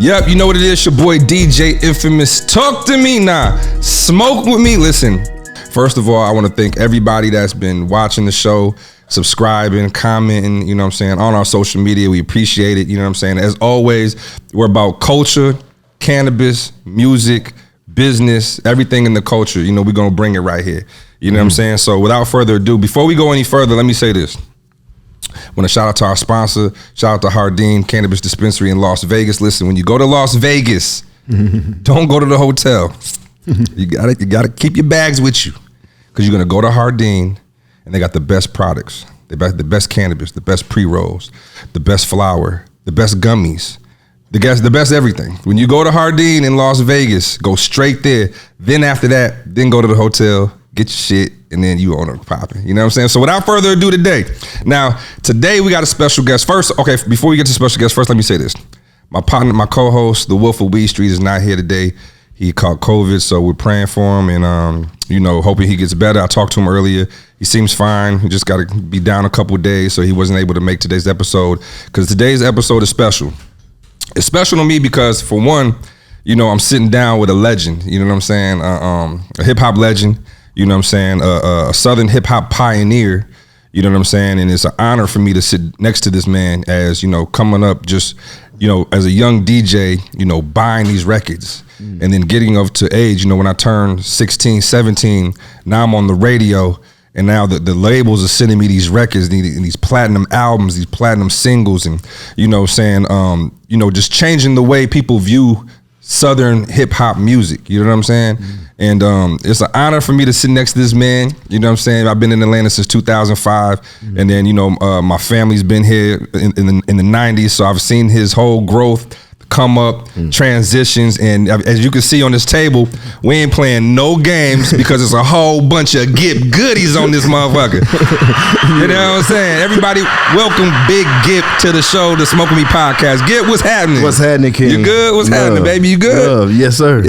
Yep, you know what it is, your boy DJ Infamous. Talk to me now. Smoke with me. Listen, first of all, I want to thank everybody that's been watching the show, subscribing, commenting, you know what I'm saying, on our social media. We appreciate it, you know what I'm saying. As always, we're about culture, cannabis, music, business, everything in the culture. You know, we're going to bring it right here. You know what I'm saying? So without further ado, before we go any further, let me say this. I want to shout out to our sponsor, shout out to Hardin Cannabis Dispensary in Las Vegas. Listen, when you go to Las Vegas, don't go to the hotel. You gotta keep your bags with you, because you're gonna go to Hardin and they got the best products. They got the best cannabis, the best pre-rolls, the best flower, the best gummies, the best everything. When you go to Hardin in Las Vegas, go straight there. Then after that, then go to the hotel, get your shit, and then you on it popping. You know what I'm saying? So without further ado today we got a special guest. First, okay, before we get to special guest, first let me say this. My partner, my co-host, the Wolf of Weed Street, is not here today. He caught COVID, so we're praying for him and, hoping he gets better. I talked to him earlier. He seems fine. He just got to be down a couple of days, so he wasn't able to make today's episode, because today's episode is special. It's special to me because, for one, I'm sitting down with a legend, you know what I'm saying? A hip-hop legend. You know what I'm saying? A Southern hip hop pioneer. You know what I'm saying? And it's an honor for me to sit next to this man as, coming up just, as a young DJ, buying these records and then getting up to age, when I turned 16, 17, now I'm on the radio, and now the labels are sending me these records, these platinum albums, these platinum singles, and, just changing the way people view Southern hip hop music. You know what I'm saying? And it's an honor for me to sit next to this man. You know what I'm saying? I've been in Atlanta since 2005. And then, my family's been here in the 90s. So I've seen his whole growth, come up, transitions. And as you can see on this table, we ain't playing no games because it's a whole bunch of Gipp goodies on this motherfucker. You know what I'm saying? Everybody, welcome Big Gipp to the show, the Smoke With Me podcast. Gipp, what's happening? What's happening, King? You good? What's happening, baby? You good? Yes, sir.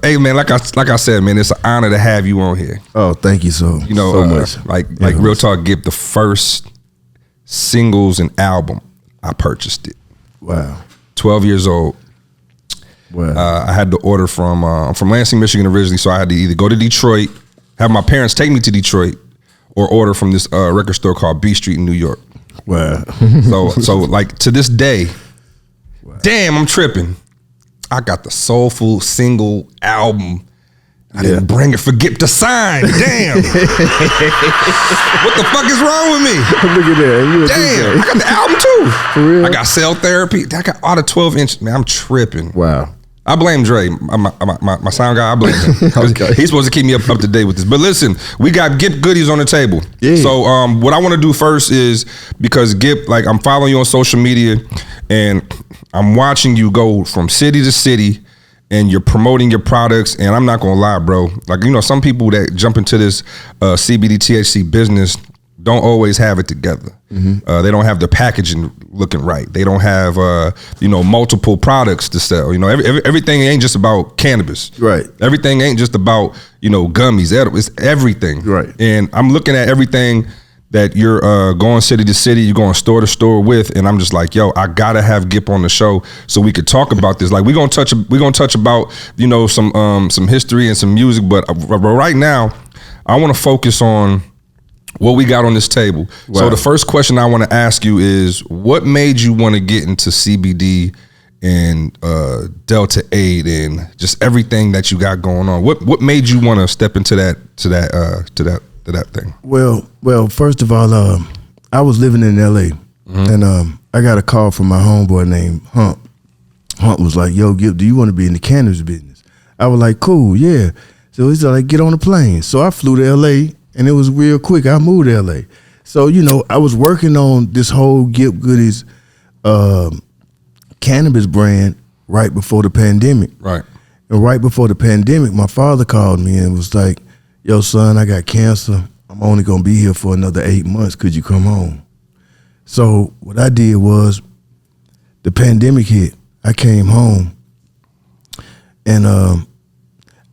Hey, man, like I said, man, it's an honor to have you on here. Oh, thank you so much. Like real talk, Gipp, the first singles and album, I purchased it. Wow. 12 years old. Wow. I had to order from Lansing, Michigan originally, so I had to either go to Detroit, have my parents take me to Detroit, or order from this record store called B Street in New York. Wow. So like to this day, damn, I'm tripping. I got the soulful single album. I didn't bring it for Gipp to sign. Damn. What the fuck is wrong with me? Look at that. Damn. I got the album too. For real? I got Cell Therapy. I got all the 12-inch. Man, I'm tripping. Wow. I blame Dre, my sound guy. I blame him. Okay. He's supposed to keep me up to date with this. But listen, we got Gipp goodies on the table. Yeah. So what I want to do first is, because Gipp, like, I'm following you on social media and I'm watching you go from city to city, and you're promoting your products. And I'm not gonna lie, bro. Like, some people that jump into this CBD THC business don't always have it together. Mm-hmm. They don't have the packaging looking right. They don't have multiple products to sell. Everything ain't just about cannabis. Right. Everything ain't just about gummies. It's everything. Right. And I'm looking at everything that you're going city to city, you're going store to store with, and I'm just like, yo, I gotta have Gipp on the show so we could talk about this. Like, we're gonna touch about some history and some music, but right now I want to focus on what we got on this table. Wow. So the first question I want to ask you is, what made you want to get into CBD and Delta 8 and just everything that you got going on? What made you want to step into that thing? Well, first of all, I was living in LA, and I got a call from my homeboy named Hunt. Hunt was like, yo, Gipp, do you want to be in the cannabis business? I was like, cool, yeah. So he's like, get on the plane. So I flew to LA, and it was real quick. I moved to LA. So, I was working on this whole Gipp Goodies cannabis brand right before the pandemic. Right. And right before the pandemic, my father called me and was like, yo, son, I got cancer. I'm only going to be here for another 8 months. Could you come home? So what I did was, the pandemic hit. I came home, and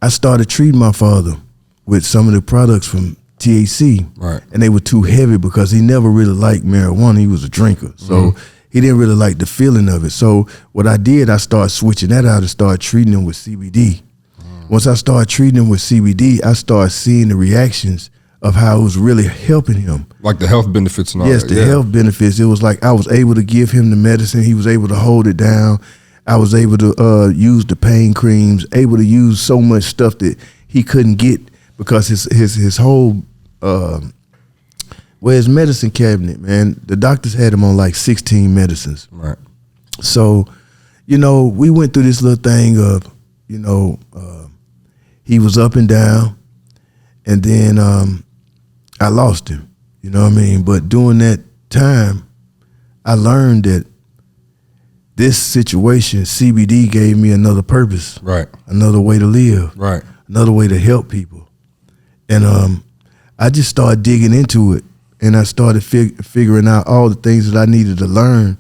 I started treating my father with some of the products from THC. Right. And they were too heavy because he never really liked marijuana. He was a drinker. So he didn't really like the feeling of it. So what I did, I started switching that out and started treating him with CBD. Once I started treating him with CBD, I started seeing the reactions of how it was really helping him. Like the health benefits and all yes, that. the health benefits. It was like I was able to give him the medicine. He was able to hold it down. I was able to use the pain creams, able to use so much stuff that he couldn't get because his whole, his medicine cabinet, man, the doctors had him on like 16 medicines. Right. So, we went through this little thing of, he was up and down, and then I lost him, you know what I mean? But during that time, I learned that this situation, CBD gave me another purpose. Right. Another way to live. Right. Another way to help people. And I just started digging into it, and I started figuring out all the things that I needed to learn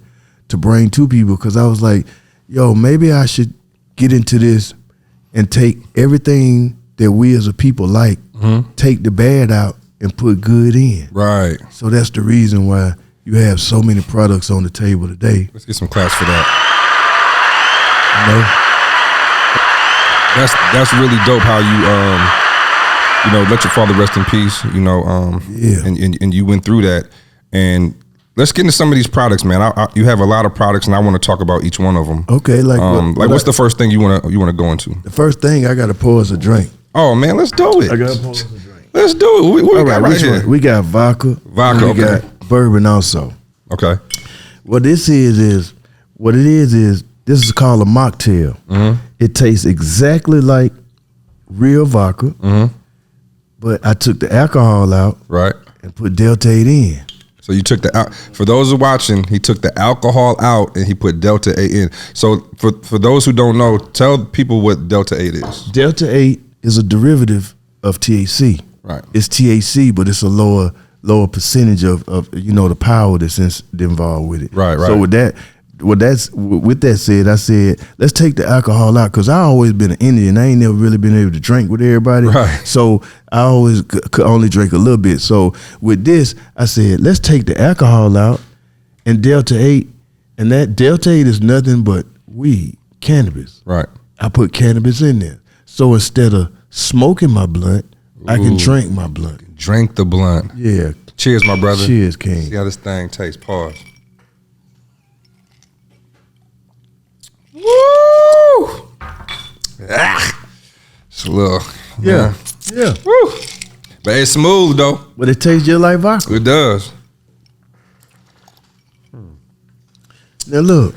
to bring to people, because I was like, yo, maybe I should get into this and take everything that we as a people like, take the bad out and put good in. Right. So that's the reason why you have so many products on the table today. Let's get some claps for that. That's really dope how you let your father rest in peace, and you went through that. And let's get into some of these products, man. You have a lot of products, and I want to talk about each one of them. Okay, what's the first thing you want to go into? The first thing I got to pour is a drink. Oh man, let's do it. I got to pour is a drink. Let's do it. What we got right here? We got vodka. Vodka. We got bourbon also. Okay. What this is this is called a mocktail. Mm-hmm. It tastes exactly like real vodka, but I took the alcohol out, right, and put Delta 8 in. So you took for those who are watching, he took the alcohol out and he put Delta 8 in. So for those who don't know, tell people what Delta 8 is. Delta 8 is a derivative of THC. Right. It's THC, but it's a lower percentage of the power that's involved with it. Right. So with that said, I said, let's take the alcohol out, because I always been an Indian. I ain't never really been able to drink with everybody. Right. So I always could only drink a little bit. So with this, I said, let's take the alcohol out and Delta 8, and that Delta 8 is nothing but weed, cannabis. Right. I put cannabis in there. So instead of smoking my blunt, I can drink my blunt. Drink the blunt. Yeah. Cheers, my brother. Cheers, King. See how this thing tastes. Pause. Woo! It's a little. Yeah. Woo! But it's smooth though. But it tastes just like vodka. It does. Now look,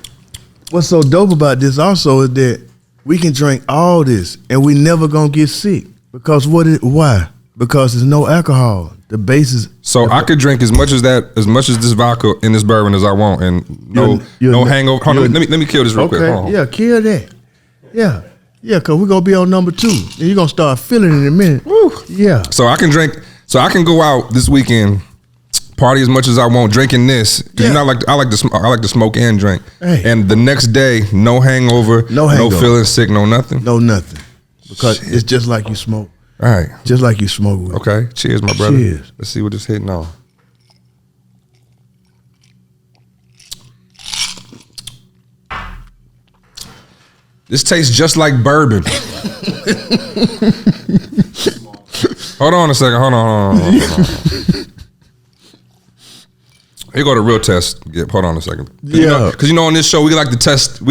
what's so dope about this also is that we can drink all this and we never gonna get sick. Because why? Because there's no alcohol. The base is I could drink as much as this vodka and this bourbon as I want, and no hangover. Hold on, let me kill this real quick. Hold on. Yeah, kill that. Yeah, because we're gonna be on number 2. And you're gonna start feeling it in a minute. Woo. Yeah. So I can drink. So I can go out this weekend, party as much as I want, drinking this. Because I like to smoke and drink. Hey. And the next day, no hangover, no feeling sick, no nothing. No nothing. Because it's just like you smoke. All right. Just like you smoke with. Okay. Cheers, my brother. Cheers. Let's see what it's hitting on. This tastes just like bourbon. Hold on a second. Hold on. Here go the real test. Hold on a second. Because on this show we like to test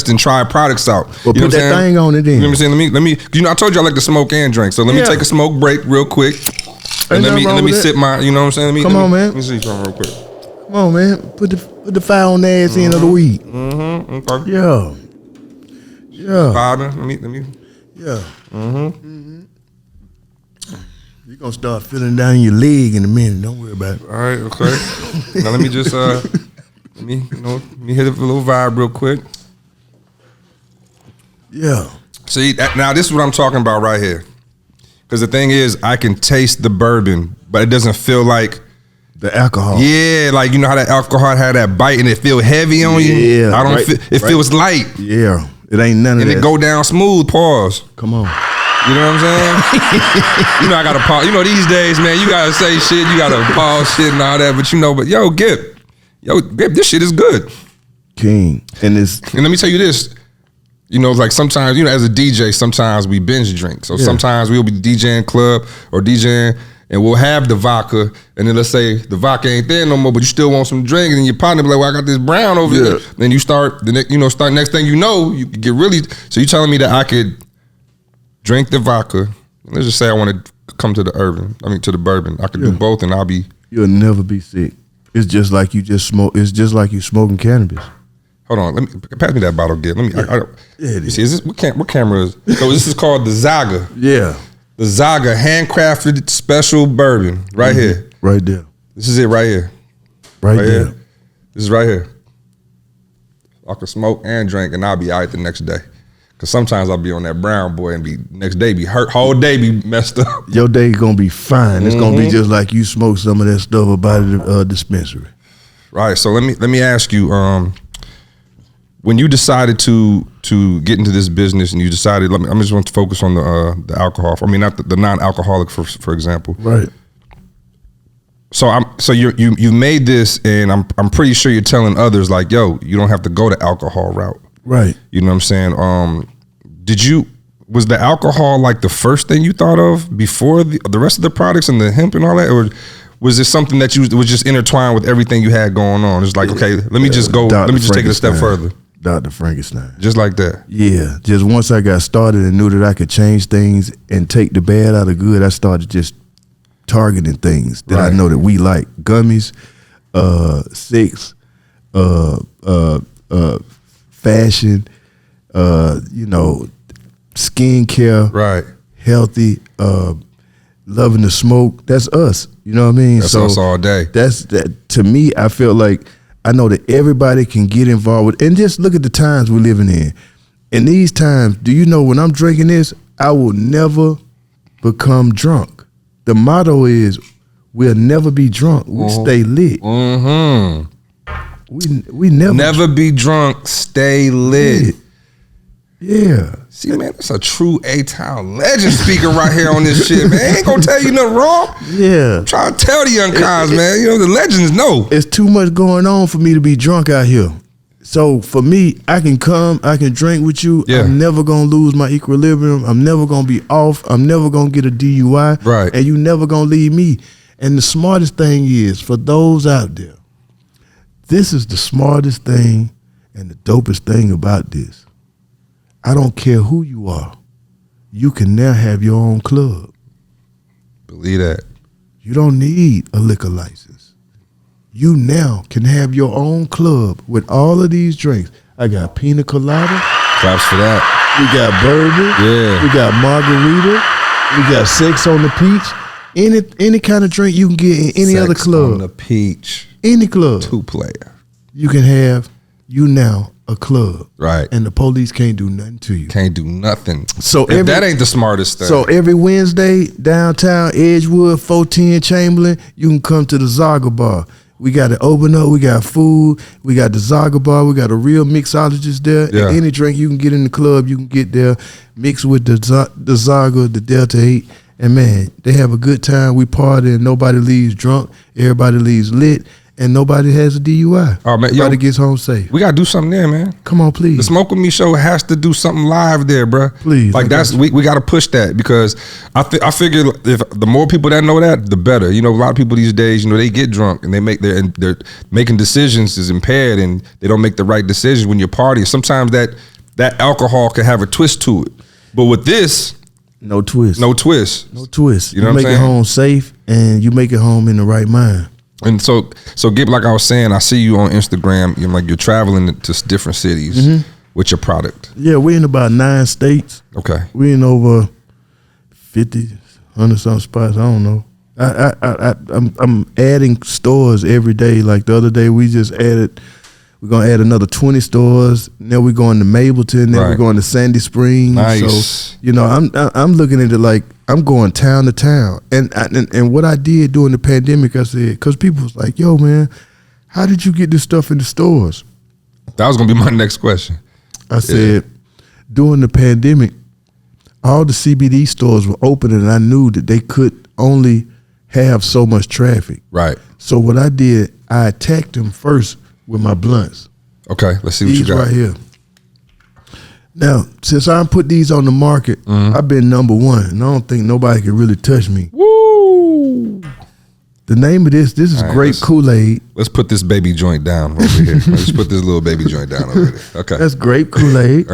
and try products out. Well, put that thing on it in. You know what I'm saying? Let me. I told you I like to smoke and drink. So let me take a smoke break real quick. And let me sip my. You know what I'm saying? Come on, man. Let me see something real quick. Come on, man. Put the fire on the ass end of the weed. Mm-hmm. Okay. Yeah. Fire. Let me. Yeah. Mm-hmm. You're going to start feeling down your leg in a minute. Don't worry about it. All right, okay. Now let me just, let me hit a little vibe real quick. Yeah. See, now this is what I'm talking about right here. Because the thing is, I can taste the bourbon, but it doesn't feel like the alcohol. Yeah, like you know how that alcohol had that bite and it feel heavy on you? Yeah. I don't feel, it feels light. Yeah. It ain't none of that. And it go down smooth, pause. Come on. You know what I'm saying? I gotta pause. These days, man, you gotta say shit, you gotta pause shit and all that. But yo, Gipp, yo, babe, this shit is good. King. And let me tell you this. You know, like sometimes, you know, as a DJ, sometimes we binge drink. So sometimes we'll be DJing club or DJing and we'll have the vodka, and then let's say the vodka ain't there no more, but you still want some drink, and then your partner be like, well, I got this brown over here. Then you start, next thing you know, you get really, so you telling me that I could drink the vodka, let's just say I want to come to the bourbon. I could do both and you'll never be sick. It's just like you smoking cannabis. Hold on, let me pass me that bottle, Gipp. Let me. You see, is this what camera is? So this is called the Zaga. Yeah, the Zaga handcrafted special bourbon, right here, right there. This is it, right here, right there. Here. This is right here. I can smoke and drink, and I'll be all right the next day. Cause sometimes I'll be on that brown boy and next day be hurt, whole day be messed up. Your day gonna be fine. It's gonna be just like you smoke some of that stuff about the dispensary. Right. So let me ask you. When you decided to get into this business and you decided, I just want to focus on the alcohol. I mean, not the non-alcoholic, for example. Right. So you've made this, and I'm pretty sure you're telling others like, yo, you don't have to go the alcohol route. Right. You know what I'm saying? Was the alcohol like the first thing you thought of before the rest of the products and the hemp and all that, or was it something that was just intertwined with everything you had going on? It's like, okay, let me just take it a step further. Dr. Frankenstein. Just like that. Yeah. Just once I got started and knew that I could change things and take the bad out of good, I started just targeting things that I know that we like. Gummies, sex, fashion, skincare, right? Healthy, loving to smoke. That's us. You know what I mean? That's us all day. That's that. To me, I feel like I know that everybody can get involved with, and just look at the times we're living in. In these times, do you know when I'm drinking this, I will never become drunk. The motto is, we'll never be drunk. We stay lit. Mm-hmm. We never be drunk, stay lit. Yeah. See, man, that's a true A-Town legend speaker right here on this shit, man. Ain't gonna tell you nothing wrong. Yeah. I'm trying to tell the young guys, man. You know, the legends know. It's too much going on for me to be drunk out here. So for me, I can come, I can drink with you. Yeah. I'm never gonna lose my equilibrium. I'm never gonna be off. I'm never gonna get a DUI. Right. And you never gonna leave me. And the smartest thing is, for those out there, this is the smartest thing and the dopest thing about this. I don't care who you are. You can now have your own club. Believe that. You don't need a liquor license. You now can have your own club with all of these drinks. I got pina colada. Claps for that. We got bourbon. Yeah. We got margarita. We got sex on the peach. Any kind of drink you can get in any other club. Sex on the peach. Any club. 2-player. You can have now a club. Right. And the police can't do nothing to you. Can't do nothing. So that ain't the smartest thing. So every Wednesday, downtown Edgewood, 410 Chamberlain, you can come to the Zaga Bar. We got it open up. We got food. We got the Zaga Bar. We got a real mixologist there. Yeah. And any drink you can get in the club, you can get there. Mix with the Zaga, the Delta 8. And man, they have a good time. We party and nobody leaves drunk. Everybody leaves lit. And nobody has a DUI. Oh man, everybody gets home safe. We gotta do something there, man. Come on, please. The Smoke With Me show has to do something live there, bro. Please. Like we gotta push that, because I figure if the more people that know that, the better. You know, a lot of people these days, you know, they get drunk and they're making decisions is impaired, and they don't make the right decisions when you're partying. Sometimes that alcohol can have a twist to it, but with this, no twist. No twist. No twist. You know what I'm saying? You make it home safe, and you make it home in the right mind. And so Gipp, like I was saying, I see you on Instagram. You're traveling to different cities with your product. Yeah, we're in about 9 states. Okay. We're in over 50, 100 some spots. I don't know. I'm adding stores every day. Like the other day, we're gonna add another 20 stores. Now we're going to Mableton. Then we're going to Sandy Springs. Nice. So I'm looking at it like I'm going town to town. And what I did during the pandemic, I said, because people was like, yo, man, how did you get this stuff in the stores? That was gonna be my next question. I said, during the pandemic, all the CBD stores were open, and I knew that they could only have so much traffic. Right. So what I did, I attacked them first with my blunts. Okay, let's see what These you got. right here. Now, since I put these on the market, I've been #1, and I don't think nobody can really touch me. Woo! The name of this is right, Grape Kool-Aid. Let's put this baby joint down over here. Let's put this little baby joint down over there. Okay. That's Grape Kool-Aid.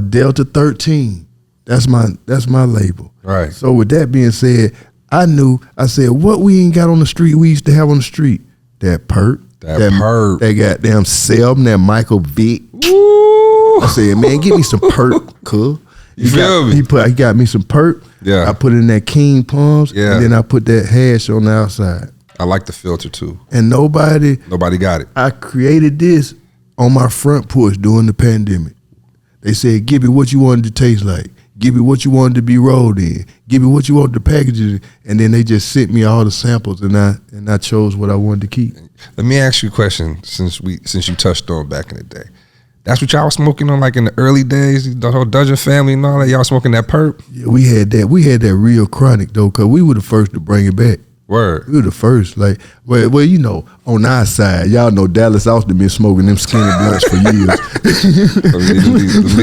Delta 13. That's my label. Right. So with that being said, I said, what we ain't got on the street, we used to have on the street? That perk. That perk. That goddamn Selm, that Michael Vick. Woo! I said, man, give me some perk, cool. You feel me? He got me some perk. Yeah. I put in that King Palms. Yeah. And then I put that hash on the outside. I like the filter too. And nobody got it. I created this on my front porch during the pandemic. They said, give me what you wanted to taste like. Give me what you wanted to be rolled in. Give me what you wanted to package it. And then they just sent me all the samples, and I chose what I wanted to keep. Let me ask you a question, since you touched on back in the day. That's what y'all was smoking on, like in the early days, the whole Dudgeon family and all that. Y'all smoking that perp? Yeah, we had that. We had that real chronic though, cause we were the first to bring it back. Word. We were the first. Like, well, you know, on our side, y'all know Dallas Austin been smoking them skinny blunts for years.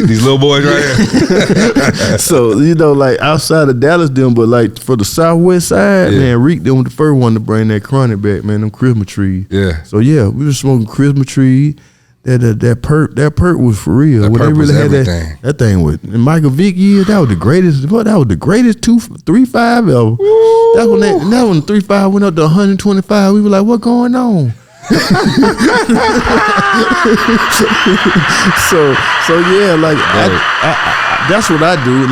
these little boys right here. So, you know, like outside of Dallas them, but like for the Southwest side, man, Reek them was the first one to bring that chronic back, man, them Christmas trees. Yeah. So yeah, we were smoking Christmas trees. That perk was for real. That when perk they really was had everything. that thing with in Michael Vick years, that was the greatest. What that was the greatest 3.5 ever. That's when that when 3.5 went up to 125. We were like, what going on? so yeah, like I that's what I do.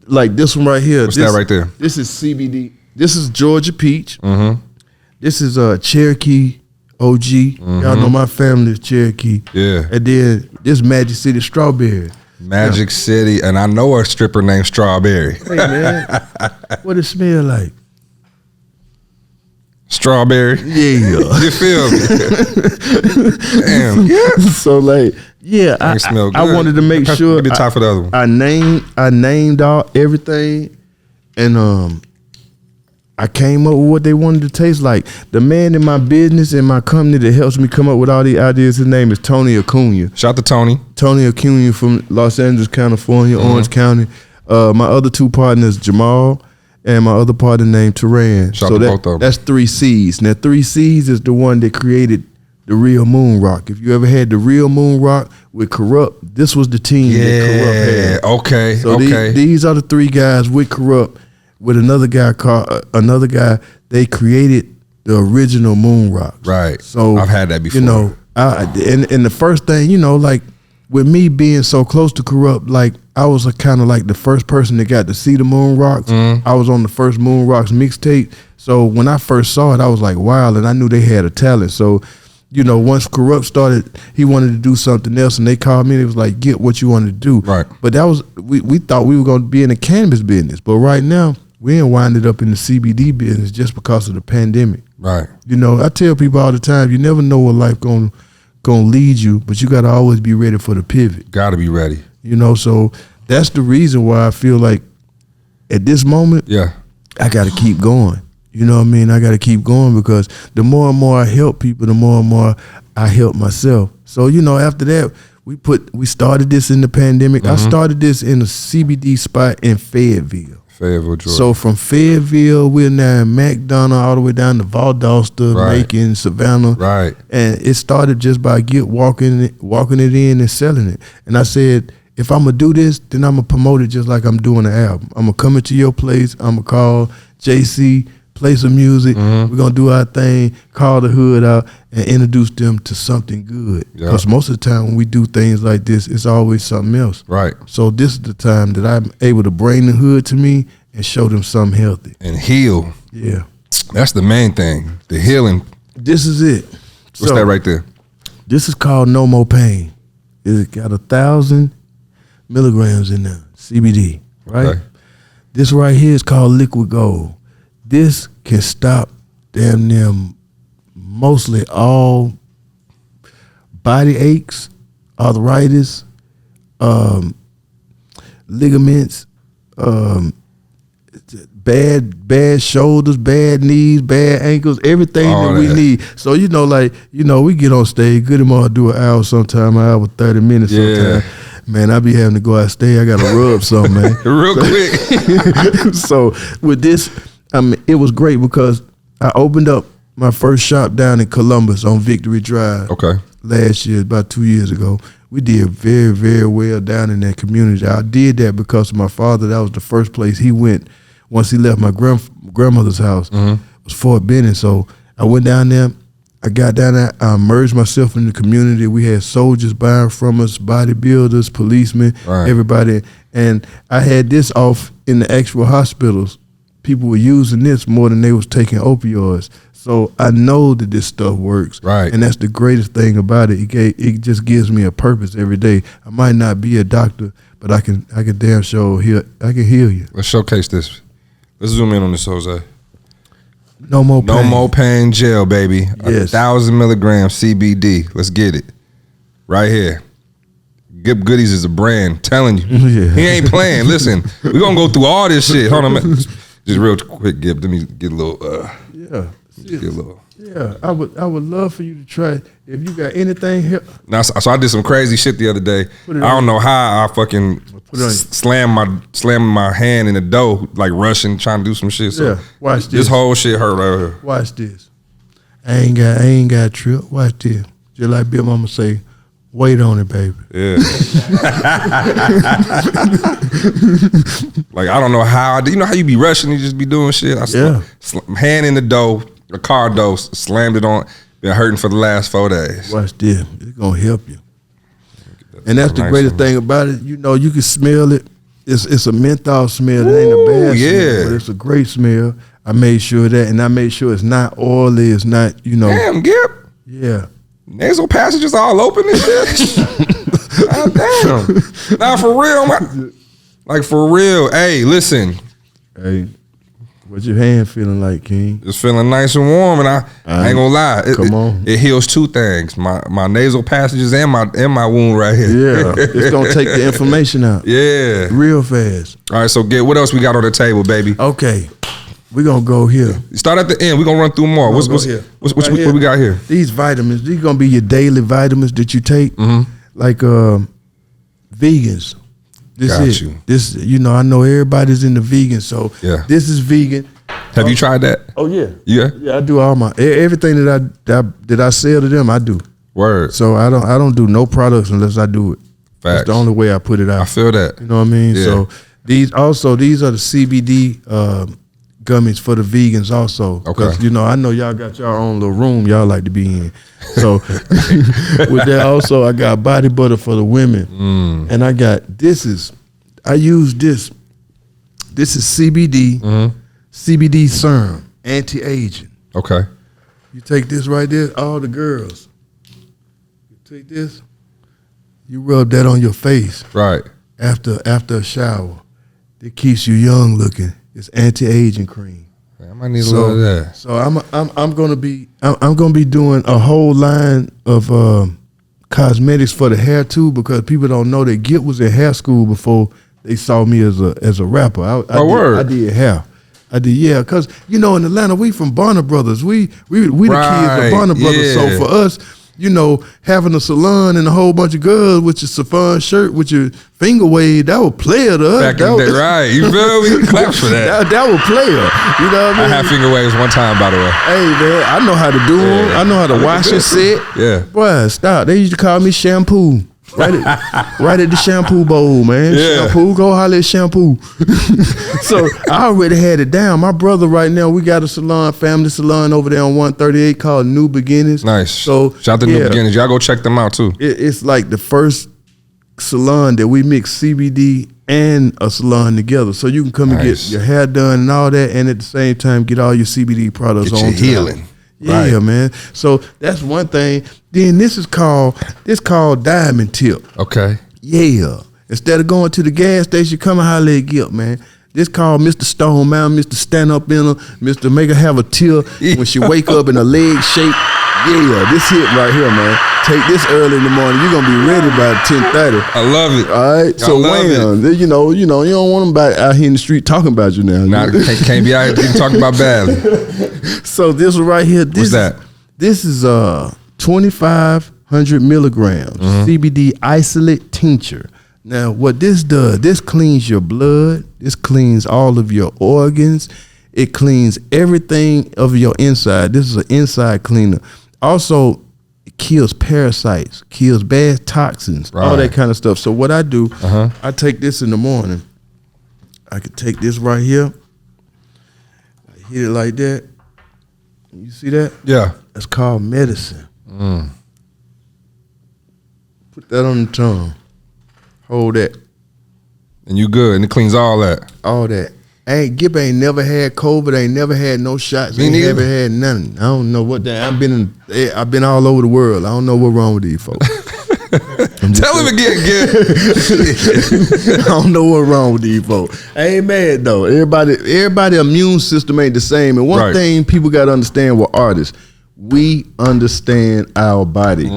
Like this one right here. What's that right there? This is CBD. This is Georgia peach. Mm-hmm. This is Cherokee OG. Y'all know my family is Cherokee. Yeah. And then this Magic City strawberry. Magic City, and I know a stripper named Strawberry. Hey man, what it smell like? Strawberry. Yeah. You feel me? Damn. So like, yeah, I wanted to make sure Maybe time for the other one. I named all everything, and I came up with what they wanted to taste like. The man in my business and my company that helps me come up with all these ideas, his name is Tony Acuna. Shout out to Tony. Tony Acuna from Los Angeles, California, Orange County. My other two partners, Jamal, and my other partner named Teran. Shout out to both of them. That's 3 C's. Now 3 C's is the one that created the real moon rock. If you ever had the real moon rock with Corrupt, this was the team that Corrupt had. Okay. So these are the 3 guys with Corrupt. With another guy, they created the original moon rocks. Right. So I've had that before. You know, and the first thing, you know, like with me being so close to Corrupt, like I was kind of like the first person that got to see the moon rocks. I was on the first moon rocks mixtape. So when I first saw it, I was like, wow, and I knew they had a talent. So, you know, once Corrupt started, he wanted to do something else, and they called me and it was like, get what you wanted to do. Right. But that was, we thought we were going to be in the cannabis business. But right now, we ain't winded up in the CBD business just because of the pandemic. Right. You know, I tell people all the time, you never know what life gonna lead you, but you got to always be ready for the pivot. Got to be ready. You know, so that's the reason why I feel like at this moment, I got to keep going. You know what I mean? I got to keep going because the more and more I help people, the more and more I help myself. So, you know, after that, we started this in the pandemic. I started this in a CBD spot in Fayetteville. Georgia. So from Fayetteville, we're now in McDonough, all the way down to Valdosta, Macon, Savannah. Right. And it started just by walking it in and selling it. And I said, if I'm going to do this, then I'm going to promote it just like I'm doing the album. I'm going to come into your place. I'm going to call JC, play some music. We're going to do our thing, call the hood out, and introduce them to something good. Because most of the time when we do things like this, it's always something else. Right. So this is the time that I'm able to bring the hood to me and show them something healthy. And heal. Yeah. That's the main thing, the healing. This is it. What's that right there? This is called No More Pain. It's got 1,000 milligrams in there, CBD, right? Okay. This right here is called Liquid Gold. This can stop damn near mostly all body aches, arthritis, ligaments, bad shoulders, bad knees, bad ankles, everything that we need. So we get on stage. Goodie Mob do an hour sometime, an hour 30 minutes sometime. Man, I be having to go out stage. I got to rub something, man. Real quick. So with this, it was great because I opened up my first shop down in Columbus on Victory Drive. Okay. Last year, about 2 years ago. We did very, very well down in that community. I did that because of my father. That was the first place he went once he left my grandmother's house. It was Fort Benning. So I went down there. I got down there. I immersed myself in the community. We had soldiers buying from us, bodybuilders, policemen, everybody. And I had this off in the actual hospitals. People were using this more than they was taking opioids. So I know that this stuff works, and that's the greatest thing about it. It just gives me a purpose every day. I might not be a doctor, but I can damn sure heal. I can heal you. Let's showcase this. Let's zoom in on this, Jose. No more pain. No more pain gel, baby. Yes. 1,000 milligrams CBD. Let's get it. Right here. Gipp Goodies is a brand. Telling you, he ain't playing. Listen, we're gonna go through all this shit. Hold on, man. Just real quick, Gipp. Let me get a little. I would love for you to try. If you got anything here. Now, so I did some crazy shit the other day. I don't know how I fucking slammed my hand in the dough, like rushing, trying to do some shit. So watch this. This whole shit hurt right here. Watch this. I ain't got a trip. Watch this. Just like Bill Mama say, wait on it, baby. Yeah. Like I don't know how. You know how you be rushing, you just be doing shit. Hand in the dough. A car dose, slammed it on, been hurting for the last 4 days. Watch this, it's gonna help you. And that's the greatest thing about it. You know, you can smell it. It's a menthol smell. It ain't a bad smell, but it's a great smell. I made sure of that, and I made sure it's not oily. It's not, Damn, Gipp. Yeah. Nasal passages all open and shit. God damn. Nah, for real, like for real. Hey, listen. Hey. What's your hand feeling like, King? It's feeling nice and warm, and I ain't gonna lie. It heals two things: my nasal passages and my wound right here. Yeah, it's gonna take the inflammation out. Yeah, real fast. All right, so what else we got on the table, baby? Okay, we're gonna go here. Start at the end. We're gonna run through more. What we got here? These vitamins. These gonna be your daily vitamins that you take, like vegans. This I know everybody's in the vegan, so this is vegan. Have you tried that? Oh yeah, yeah. I do all my everything that I sell to them. I do. Word. So I don't do no products unless I do it. Facts. That's the only way I put it out. I feel that. You know what I mean? Yeah. So these are the CBD gummies for the vegans also. Okay. I know y'all got your own little room y'all like to be in. So with that also, I got body butter for the women, and I got I use this. This is CBD, CBD serum, anti-aging. Okay. You take this right there, all the girls. You take this, you rub that on your face. Right. After a shower. It keeps you young looking. It's anti-aging cream. I might need a little of that. So I'm gonna be doing a whole line of cosmetics for the hair too, because people don't know that Gipp was in hair school before they saw me as a rapper. I did hair. I did, because in Atlanta we from Bonner Brothers. We the kids of Bonner Brothers. So for us, having a salon and a whole bunch of girls with your chiffon shirt with your finger wave, that was player to us. Back in the day, right? You feel me? Claps for that. That was player. You know what I mean? I had finger waves one time, by the way. Hey man, I know how to do them. I know how to wash and set. Yeah. Boy, stop. They used to call me shampoo. Right at the shampoo bowl, man. Yeah. Shampoo, go holler at shampoo. So I already had it down. My brother right now, we got a salon, family salon over there on 138 called New Beginnings. Nice. So shout out to New Beginnings. Y'all go check them out too. It's like the first salon that we mix CBD and a salon together. So you can come and get your hair done and all that, and at the same time get all your CBD products on. Healing. Yeah, right. Man. So that's one thing. Then this called Diamond Tip. Okay. Yeah. Instead of going to the gas station, come and holler at Gipp, man. This called Mr. Stone Mountain, Mr. Stand Up in her, Mr. Make her have a tear when she wake up and her legs shake. Yeah, this hit right here, man. Take this early in the morning. You're gonna be ready by 10:30. I love it. All right. So wham, you know, you don't want them out here in the street talking about you now. Nah, can't be out here talking about badly. So this one right here. What's that? This is 2,500 milligrams CBD isolate tincture. Now, what this does, this cleans your blood. This cleans all of your organs. It cleans everything of your inside. This is an inside cleaner. Also, it kills parasites, kills bad toxins, all that kind of stuff. So what I do, I take this in the morning. I could take this right here. I hit it like that. You see that? Yeah. That's called medicine. Put that on the tongue. Hold that. And you good. And it cleans all that. All that. Gipp ain't never had COVID, ain't never had no shots, ain't never had nothing. I don't know what that. I've been all over the world. I don't know what's wrong with these folks. Tell him again, Gipp. I don't know what's wrong with these folks. I ain't mad though. Everybody immune system ain't the same. And one thing people gotta understand with artists, we understand our body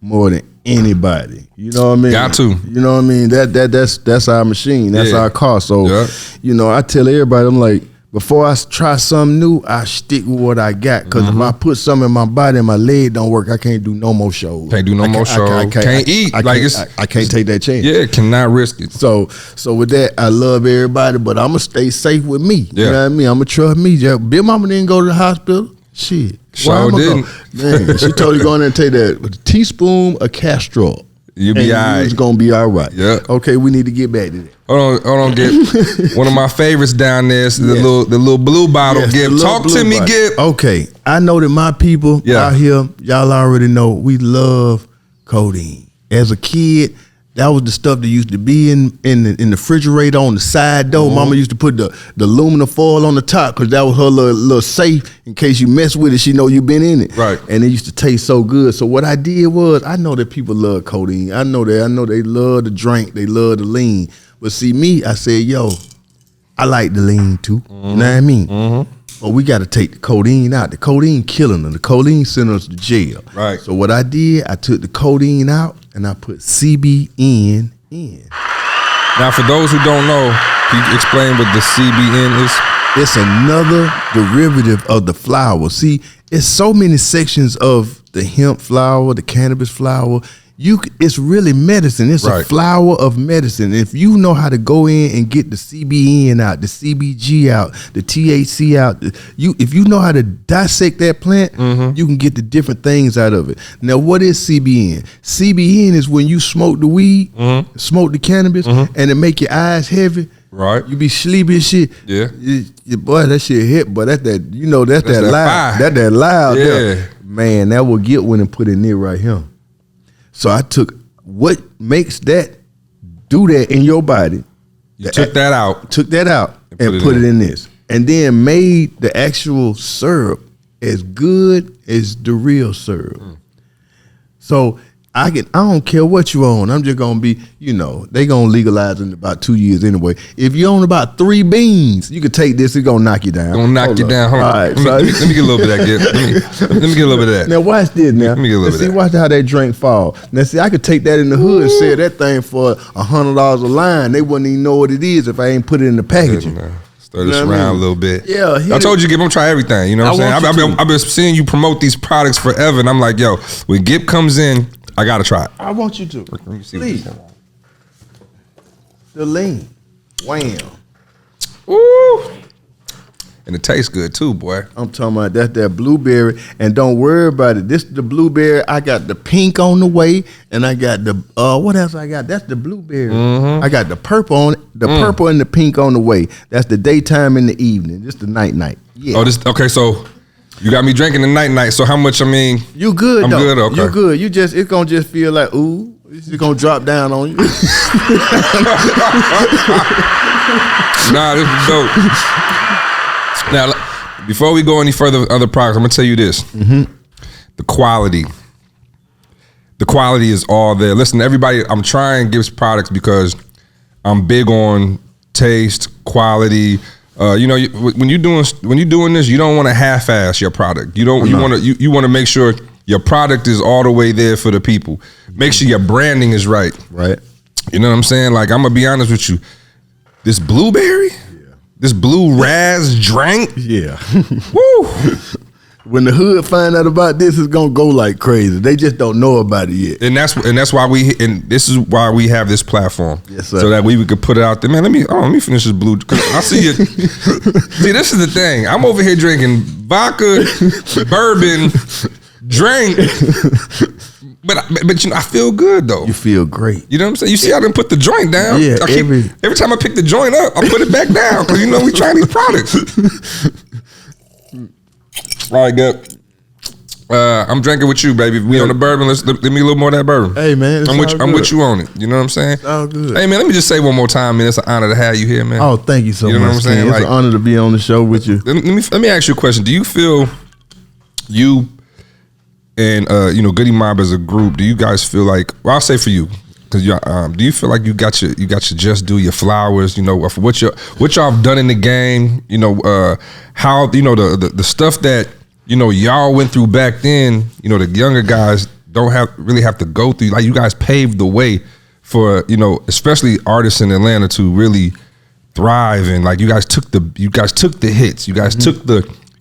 more than anybody. You know what I mean? Got to. You know what I mean? That's our machine. That's our car. So you know, I tell everybody, I'm like, before I try something new, I stick with what I got. Because if I put something in my body and my leg don't work, I can't do no more shows. Can't do no more shows. Can't eat. I can't take that chance. Yeah, cannot risk it. So with that, I love everybody, but I'm going to stay safe with me. You know what I mean? I'm going to trust me. Big Mama didn't go to the hospital. Shit. Sure didn't. Man, she told you go in there and take that with a teaspoon of castor oil. You'll be all right. It's going to be all right. Yeah. Okay, we need to get back to that. Hold on, Gipp. One of my favorites down there is the little blue bottle, Gipp. Talk to me, Gipp. Okay, I know that my people out here, y'all already know, we love codeine. As a kid, that was the stuff that used to be in the refrigerator on the side door. Mama used to put the aluminum foil on the top because that was her little safe in case you mess with it. She know you been in it. Right. And it used to taste so good. So what I did was, I know that people love codeine. I know they love the drink. They love the lean. But see me, I said, yo, I like the lean too. You know what I mean? But we got to take the codeine out. The codeine killing them. The codeine sending us to jail. Right. So what I did, I took the codeine out and I put CBN in. Now, for those who don't know, can you explain what the CBN is? It's another derivative of the flower. See, it's so many sections of the hemp flower, the cannabis flower. It's really medicine. It's a flower of medicine. If you know how to go in and get the CBN out, the CBG out, the THC out, if you know how to dissect that plant, you can get the different things out of it. Now, what is CBN? CBN is when you smoke the weed, smoke the cannabis, and it make your eyes heavy. Right. You be sleepy and shit. Yeah. Boy, that shit hit, but that's that loud. That's that loud. Yeah. Man, that what Gipp went and put in there right here. So I took what makes that do that in your body. You took that out. Took that out and put it in this. And then made the actual syrup as good as the real syrup. So I don't care what you own. I'm just gonna be, they gonna legalize in about 2 years anyway. If you own about 3 beans, you can take this. It's gonna knock you down. Hold on. Hold right, let me get a little bit of that, Gipp. Let me get a little bit of that. Now watch this. Now let me get a little bit of that. Watch how that drink fall. Now see, I could take that in the hood and sell that thing for $100 a line. They wouldn't even know what it is if I ain't put it in the packaging. Stir this around a little bit. Yeah, I told you, Gipp, I'm try everything. You know what I'm saying? I've been seeing you promote these products forever, and I'm like, yo, when Gipp comes in, I gotta try it. I want you to. Let me see. Please. The lean. Wham. Ooh. And it tastes good too, boy. I'm talking about that blueberry. And don't worry about it. This is the blueberry. I got the pink on the way. And I got the what else I got? That's the blueberry. I got the purple on it. The purple and the pink on the way. That's the daytime and the evening. This the night. Yeah. Oh, okay, so you got me drinking the night. So how much? You good? I'm though. good. Okay. You good? It's gonna just feel like ooh. It's just gonna drop down on you. Nah, this is dope. Now, before we go any further with other products, I'm gonna tell you this: the quality is all there. Listen, everybody, I'm trying Gipp's products because I'm big on taste, quality. When you're doing this, you don't want to half-ass your product. You want to make sure your product is all the way there for the people. Make sure your branding is right. Right. You know what I'm saying? Like, I'm gonna be honest with you. This blueberry, this blue raz drink, woo. When the hood find out about this, it's gonna go like crazy. They just don't know about it yet. And that's why this is why we have this platform. Yes, sir. So that we could put it out there. Man, let me finish this blue. I see it. See, this is the thing. I'm over here drinking vodka, bourbon, drink. But you know, I feel good though. You feel great. You know what I'm saying? You see, I didn't put the joint down. Yeah, every time I pick the joint up, I put it back down because you know we trying these products. All right, good. I'm drinking with you, baby. We on the bourbon. Let me a little more of that bourbon. Hey, man, I'm with you on it. You know what I'm saying? All good. Hey, man, let me just say one more time, man. It's an honor to have you here, man. Oh, thank you so much. You know what I'm saying? It's an honor to be on the show with you. Let me ask you a question. Do you feel you and Goodie Mob as a group? Do you guys feel like? Well, I'll say for you. Cause do you feel like you got your just due, your flowers, for what y'all have done in the game, how the stuff that y'all went through back then, the younger guys don't really have to go through. Like, you guys paved the way for especially artists in Atlanta to really thrive, and like you guys took the hits, you guys took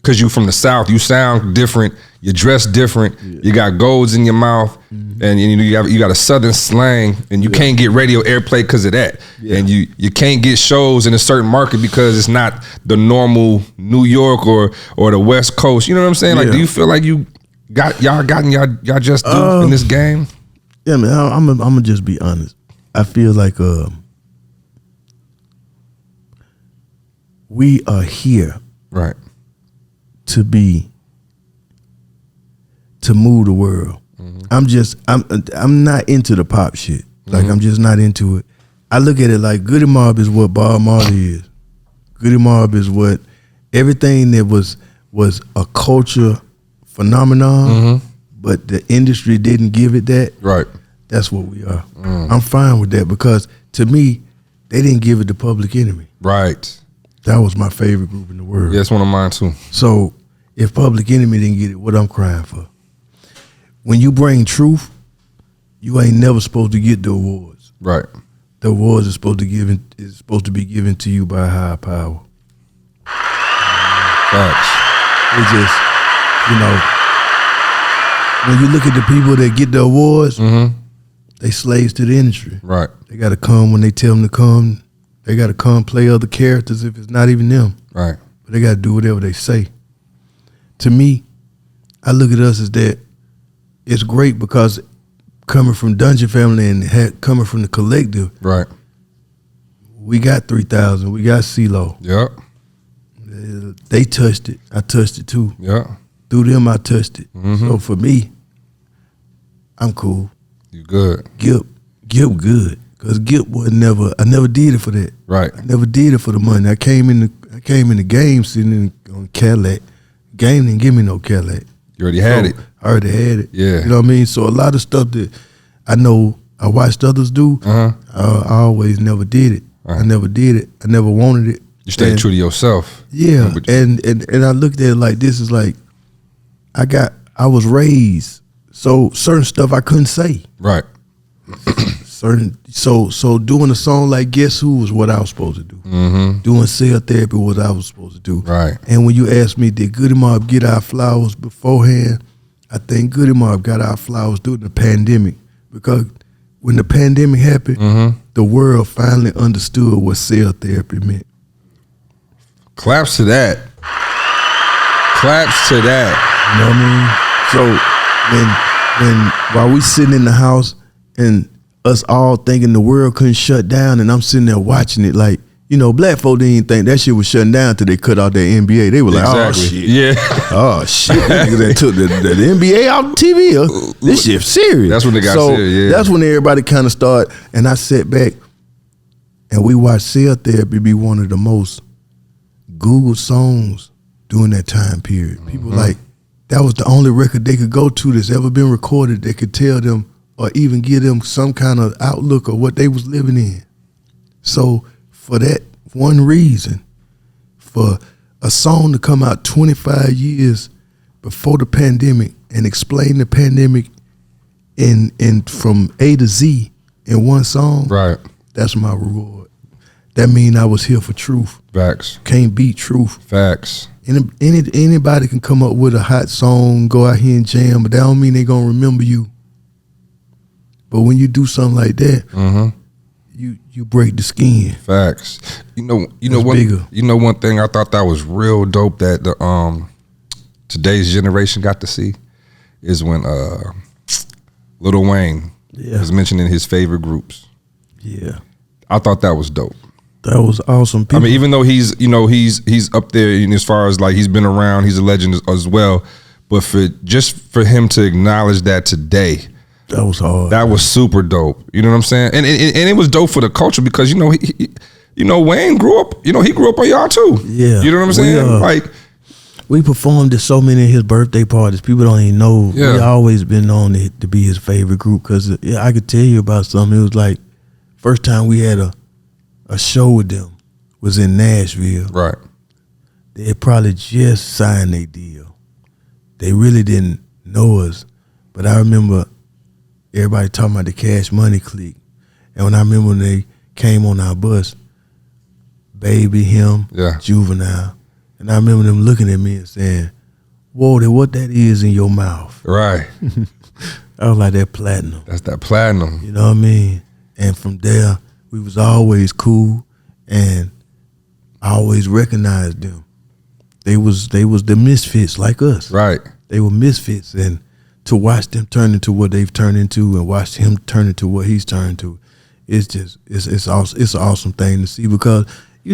because you from the South, you sound different, you dress different, you got golds in your mouth, and you got a Southern slang, and you can't get radio airplay because of that, and you can't get shows in a certain market because it's not the normal New York or the West Coast. You know what I'm saying? Like, do you feel like you gotten y'all just do in this game? Yeah, man. I'm gonna just be honest. I feel like we are here, right, to move the world. I'm not into the pop shit. Like, I'm just not into it. I look at it like Goodie Mob is what Bob Marley is. Goodie Mob is what everything that was a culture phenomenon, but the industry didn't give it that. Right. That's what we are. I'm fine with that because to me, they didn't give it to Public Enemy. Right. That was my favorite group in the world. Yeah, it's one of mine too. So if Public Enemy didn't get it, what I'm crying for? When you bring truth, you ain't never supposed to get the awards. Right. The awards is supposed to be given to you by a higher power. Facts. It just, when you look at the people that get the awards, they slaves to the industry. Right. They got to come when they tell them to come. They got to come play other characters if it's not even them. Right. But they got to do whatever they say. To me, I look at us as that. It's great because coming from Dungeon Family and coming from the collective, right? We got 3,000. We got CeeLo. Yep. They touched it. I touched it too. Yeah. Through them, I touched it. So for me, I'm cool. You good? Gipp good. Cause Gipp was I never did it for that. Right. I never did it for the money. I came in the game sitting on Cadillac. Game didn't give me no Cadillac. You already had it. I already had it. Yeah. You know what I mean? So a lot of stuff that I know I watched others do, I always never did it. I never did it. I never wanted it. You stayed true to yourself. Yeah. And I looked at it like this is like I was raised, so certain stuff I couldn't say. Right. So doing a song like Guess Who was what I was supposed to do. Doing cell therapy was what I was supposed to do. Right. And when you ask me, did Goodie Mob get our flowers beforehand? I think Goodie Mob got our flowers during the pandemic, because when the pandemic happened, the world finally understood what cell therapy meant. Claps to that. Claps to that. You know what I mean? So while we sitting in the house and us all thinking the world couldn't shut down, and I'm sitting there watching it like, black folk didn't think that shit was shutting down till they cut out their NBA. They were like, exactly. Oh shit. Yeah. Oh shit. Niggas that took the NBA out the TV. This shit serious. That's when they got serious, yeah. That's when everybody kind of started, and I sat back and we watched Cell Therapy be one of the most Googled songs during that time period. People like, that was the only record they could go to that's ever been recorded that could tell them or even give them some kind of outlook of what they was living in. So for that one reason, for a song to come out 25 years before the pandemic and explain the pandemic in from A to Z in one song, right, that's my reward. That mean I was here for truth. Facts. Can't beat truth. Facts. Anybody can come up with a hot song, go out here and jam, but that don't mean they gonna remember you. But when you do something like that, you break the skin. Facts. You know bigger. one thing I thought that was real dope that the today's generation got to see is when Lil Wayne was mentioning his favorite groups. Yeah. I thought that was dope. That was awesome. I mean, even though he's up there in as far as like he's been around, he's a legend as well. But for him to acknowledge that today, that was hard. That was super dope. You know what I'm saying? And it was dope for the culture because Wayne grew up. He grew up on y'all too. Yeah. You know what I'm saying? We performed at so many of his birthday parties. People don't even know. Yeah. We always been known to be his favorite group because I could tell you about something. It was like first time we had a show with them was in Nashville. Right. They had probably just signed their deal. They really didn't know us. But I remember everybody talking about the Cash Money clique. And when I remember when they came on our bus, Baby, him, Juvenile. And I remember them looking at me and saying, whoa, what that is in your mouth. Right. I was like, that platinum. That's that platinum. You know what I mean? And from there, we was always cool, and I always recognized them. They was the misfits like us. Right. They were misfits, and to watch them turn into what they've turned into, and watch him turn into what he's turned to, it's awesome. It's an awesome thing to see because a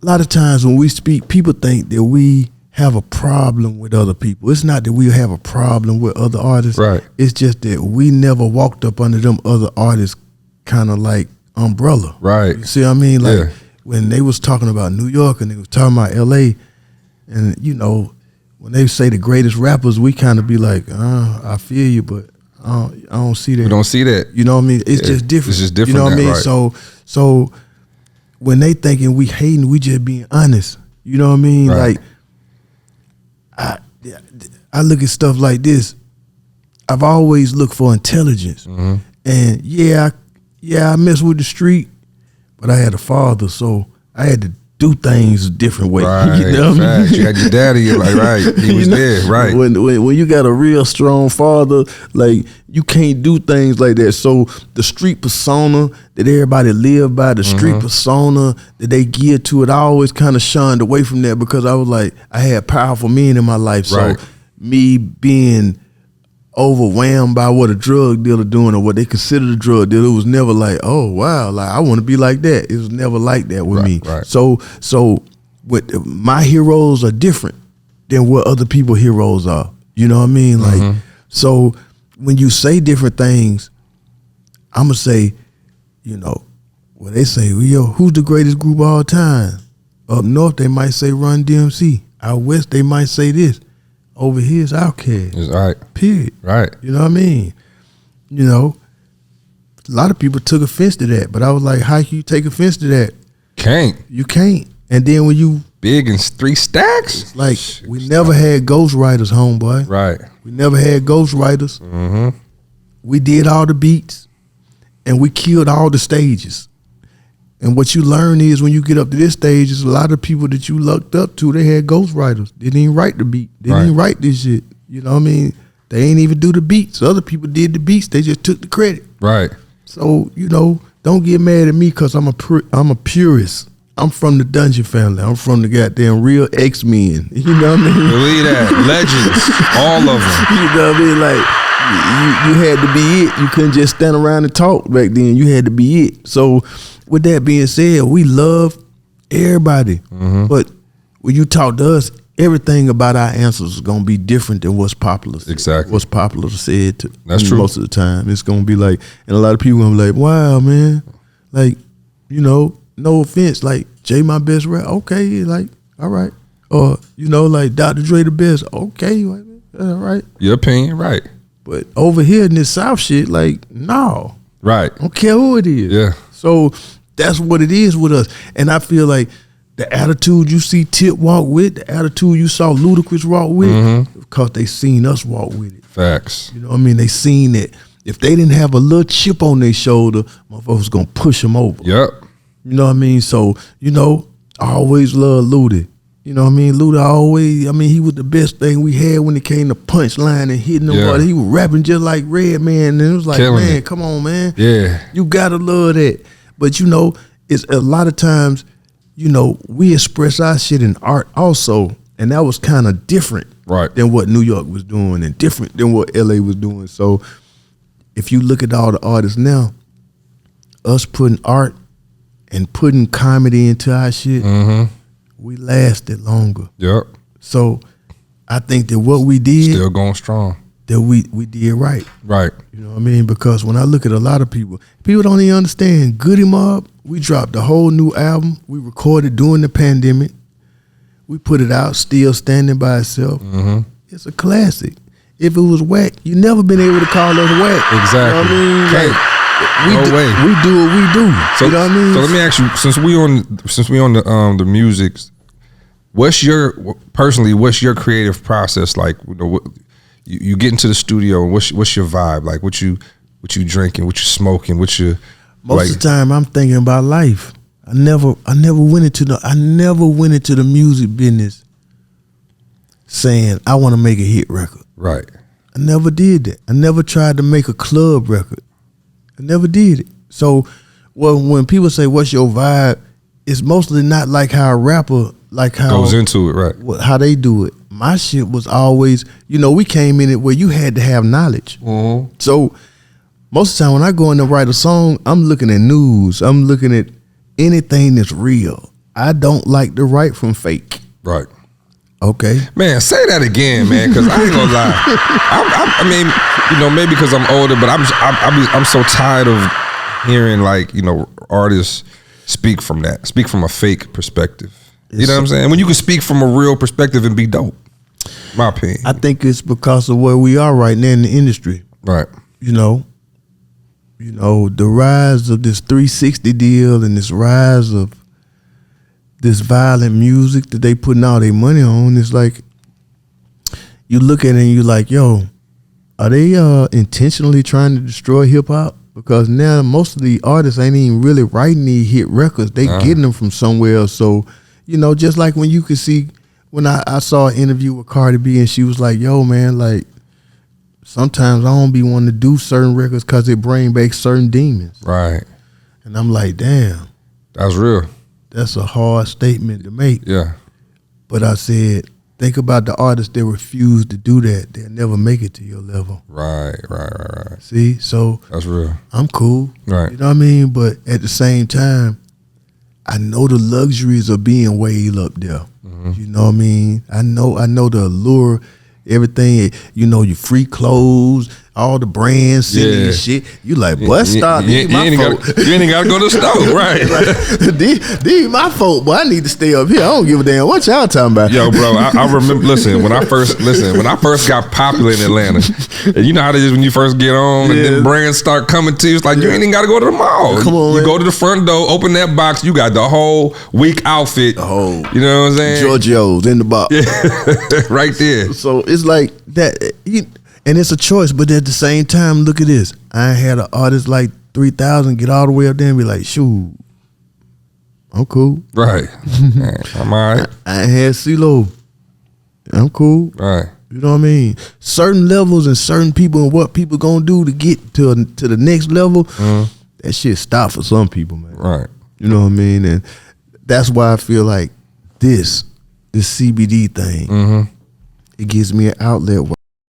lot of times when we speak, people think that we have a problem with other people. It's not that we have a problem with other artists. Right. It's just that we never walked up under them other artists kind of like umbrella. Right. You see what I mean? Like when they was talking about New York and they was talking about LA, and when they say the greatest rappers, we kind of be like, I feel you, but I don't see that. We don't see that. You know what I mean? It's just different. It's just different. You know what I mean? Right. So when they thinking we hating, we just being honest. You know what I mean? Right. Like I look at stuff like this. I've always looked for intelligence, and I mess with the street, but I had a father, so I had to do things a different way. Right. You know what I mean? You had your daddy. You're like, right. He was there. Right. When you got a real strong father, like you can't do things like that. So the street persona that everybody live by, the street persona that they geared to it, I always kind of shunned away from that because I was like, I had powerful men in my life. So me being overwhelmed by what a drug dealer doing or what they consider a drug dealer, it was never like, oh wow, like I want to be like that. It was never like that with me. Right. So what my heroes are different than what other people's heroes are. You know what I mean? Like so when you say different things, I'm gonna say, well they say, who's the greatest group of all time? Up north they might say Run DMC. Out west they might say this. Over here is Outkast. It's right. Period. Right. You know what I mean? A lot of people took offense to that, but I was like, how can you take offense to that? Can't. You can't. And then when you big and 3 stacks, it's like we never had ghostwriters, homeboy. Right. We never had ghostwriters. We did all the beats, and we killed all the stages. And what you learn is when you get up to this stage, is a lot of people that you looked up to, they had ghostwriters. They didn't even write the beat. They didn't even write this shit. You know what I mean? They ain't even do the beats. Other people did the beats. They just took the credit. Right. So, don't get mad at me because I'm a purist. I'm from the Dungeon family. I'm from the goddamn real X-Men. You know what I mean? Believe that. Legends. All of them. You know what I mean? Like, you had to be it. You couldn't just stand around and talk back then. You had to be it. So, with that being said, we love everybody. But when you talk to us, everything about our answers is going to be different than what's popular. Exactly. What's popular said. That's true. Most of the time. It's going to be like, and a lot of people going to be like, wow, man. Like, no offense. Like, Jay my best rap. Okay. Like, all right. Or, like Dr. Dre the best. Okay. All right. Your opinion, right. But over here in this South shit, like, no. Right. I don't care who it is. Yeah. So that's what it is with us. And I feel like the attitude you see Tip walk with, the attitude you saw Ludacris walk with, because they seen us walk with it. Facts. You know what I mean? They seen that if they didn't have a little chip on their shoulder, motherfuckers was gonna push them over. Yep. You know what I mean? So, you know, I always loved Luda. You know what I mean? Luda always, I mean, he was the best thing we had when it came to punchline and hitting them. Yeah. He was rapping just like Redman, and it was like, Killing man, it. come on, man. Yeah. You gotta love that. But you know, it's a lot of times, you know, we express our shit in art also, and that was kind of different than what New York was doing and different than what LA was doing. So if you look at all the artists now, us putting art and putting comedy into our shit, we lasted longer. Yep. So I think that what we did, still going strong. That we did right. Right. You know what I mean? Because when I look at a lot of people don't even understand. Goodie Mob, we dropped a whole new album. We recorded during the pandemic. We put it out, still standing by itself. It's a classic. If it was whack, you never been able to call us whack. Exactly. You know what I mean? Like, no way. We do what we do. So, you know what I mean? So let me ask you, since we on the music, what's your creative process like? You know, you get into the studio, and what's your vibe like? What you drinking? What you smoking? Most of the time, I'm thinking about life. I never went into the music business saying I want to make a hit record. Right. I never did that. I never tried to make a club record. I never did it. So, when people say, "What's your vibe?" it's mostly not like how a rapper goes into it, right? How they do it. My shit was always, you know, we came in it where you had to have knowledge. So most of the time when I go in to write a song, I'm looking at news. I'm looking at anything that's real. I don't like to write from fake. Right. Okay. Man, say that again, man, because I ain't gonna lie. I mean, you know, maybe because I'm older, but I'm so tired of hearing, like, you know, artists speak from a fake perspective. You know what I'm saying? When you can speak from a real perspective and be dope. My opinion. I think it's because of where we are right now in the industry. Right. You know, the rise of this 360 deal and this rise of this violent music that they putting all their money on, it's like you look at it and you're like, yo, are they intentionally trying to destroy hip hop? Because now most of the artists ain't even really writing these hit records. They getting them from somewhere else. So, you know, just like when you could see, when I saw an interview with Cardi B and she was like, yo, man, like, sometimes I don't be wanting to do certain records because it bring back certain demons. Right. And I'm like, damn. That's real. That's a hard statement to make. Yeah. But I said, think about the artists that refuse to do that. They'll never make it to your level. Right. See? So that's real. I'm cool. Right. You know what I mean? But at the same time, I know the luxuries of being way up there. You know what I mean? I know the allure, everything, you know, your free clothes, all the brands sending you shit. You like, boy, stop. You ain't got to go to the store, right? These my folk, boy, I need to stay up here. I don't give a damn what y'all talking about. Yo, bro, I remember, when I first got popular in Atlanta, and you know how it is when you first get on and then brands start coming to you, it's like, you ain't even got to go to the mall. Come on, you go to the front door, open that box, you got the whole week outfit. You know what I'm saying? Giorgio's in the box. Right there. So it's like that, and it's a choice, but at the same time, look at this. I had an artist like 3,000 get all the way up there and be like, shoot, I'm cool. Right. I'm all right. I had CeeLo. I'm cool. Right. You know what I mean? Certain levels and certain people and what people gonna do to get to the next level, that shit stop for some people, man. Right. You know what I mean? And that's why I feel like this CBD thing, it gives me an outlet.